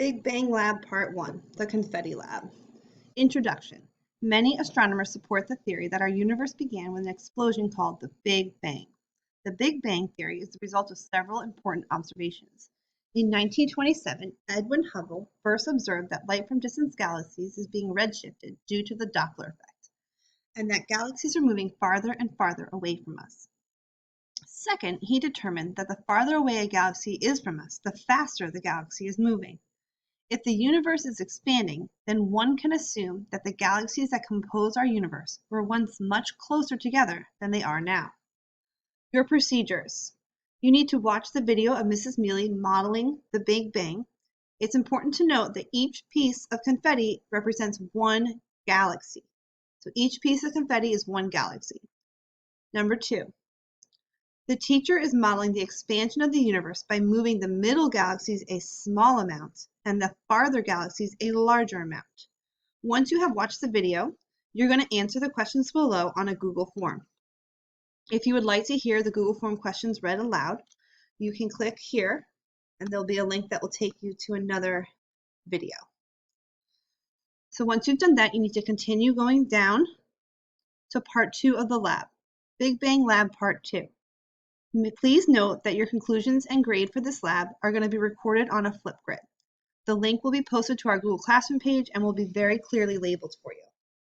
Big Bang Lab Part 1, the Confetti Lab. Introduction. Many astronomers support the theory that our universe began with an explosion called the Big Bang. The Big Bang theory is the result of several important observations. In 1927, Edwin Hubble first observed that light from distant galaxies is being redshifted due to the Doppler effect, and that galaxies are moving farther and farther away from us. Second, he determined that the farther away a galaxy is from us, the faster the galaxy is moving. If the universe is expanding, then one can assume that the galaxies that compose our universe were once much closer together than they are now. Your procedures. You need to watch the video of Mrs. Mealy modeling the Big Bang. It's important to note that each piece of confetti represents one galaxy. So each piece of confetti is one galaxy. Number 2. The teacher is modeling the expansion of the universe by moving the middle galaxies a small amount and the farther galaxies a larger amount. Once you have watched the video, you're going to answer the questions below on a Google form. If you would like to hear the Google form questions read aloud, you can click here and there'll be a link that will take you to another video. So once you've done that, you need to continue going down to part 2 of the lab, Big Bang Lab Part 2. Please note that your conclusions and grade for this lab are going to be recorded on a Flipgrid. The link will be posted to our Google Classroom page and will be very clearly labeled for you.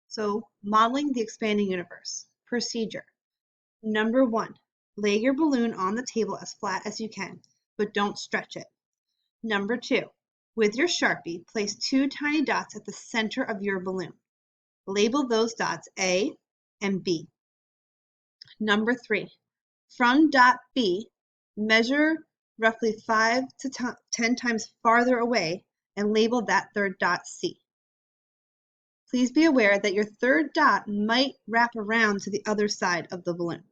So, modeling the expanding universe. Procedure. Number 1, lay your balloon on the table as flat as you can, but don't stretch it. Number 2, with your Sharpie, place 2 tiny dots at the center of your balloon. Label those dots A and B. Number 3, from dot B, measure roughly 5 to 10 times farther away and label that third dot C. Please be aware that your third dot might wrap around to the other side of the balloon.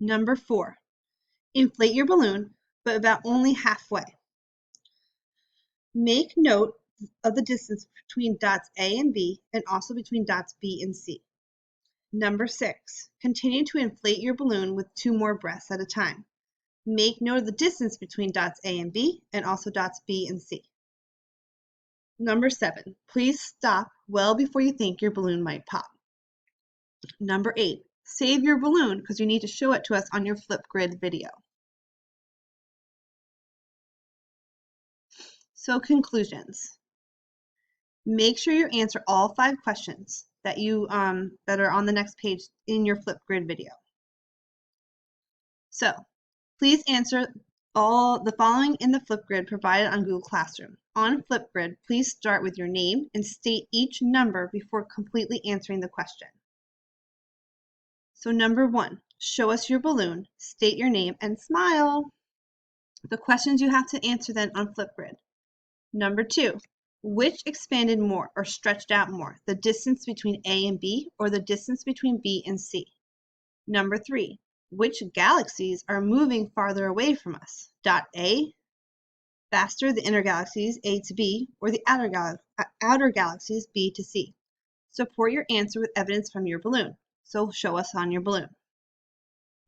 Number 4, inflate your balloon, but about only halfway. Make note of the distance between dots A and B and also between dots B and C. Number 6, continue to inflate your balloon with 2 more breaths at a time. Make note of the distance between dots A and B and also dots B and C. Number 7, please stop well before you think your balloon might pop. Number 8, save your balloon because you need to show it to us on your Flipgrid video. So conclusions. Make sure you answer all 5 questions that are on the next page in your Flipgrid video. So, please answer all the following in the Flipgrid provided on Google Classroom. On Flipgrid, please start with your name and state each number before completely answering the question. So number 1, show us your balloon, state your name, and smile. The questions you have to answer then on Flipgrid. Number 2, which expanded more or stretched out more, the distance between A and B or the distance between B and C? Number 3, which galaxies are moving farther away from us? Dot A, faster the inner galaxies A to B, or the outer galaxies B to C? Support your answer with evidence from your balloon. So show us on your balloon.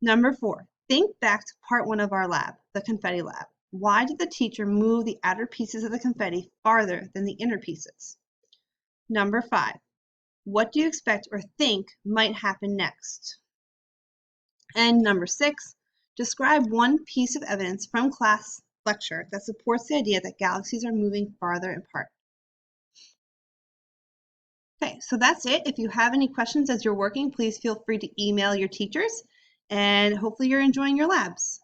Number 4, think back to part 1 of our lab, the confetti lab. Why did the teacher move the outer pieces of the confetti farther than the inner pieces? Number 5, what do you expect or think might happen next? And number 6, describe one piece of evidence from class lecture that supports the idea that galaxies are moving farther apart. Okay, so that's it. If you have any questions as you're working, please feel free to email your teachers, and hopefully you're enjoying your labs.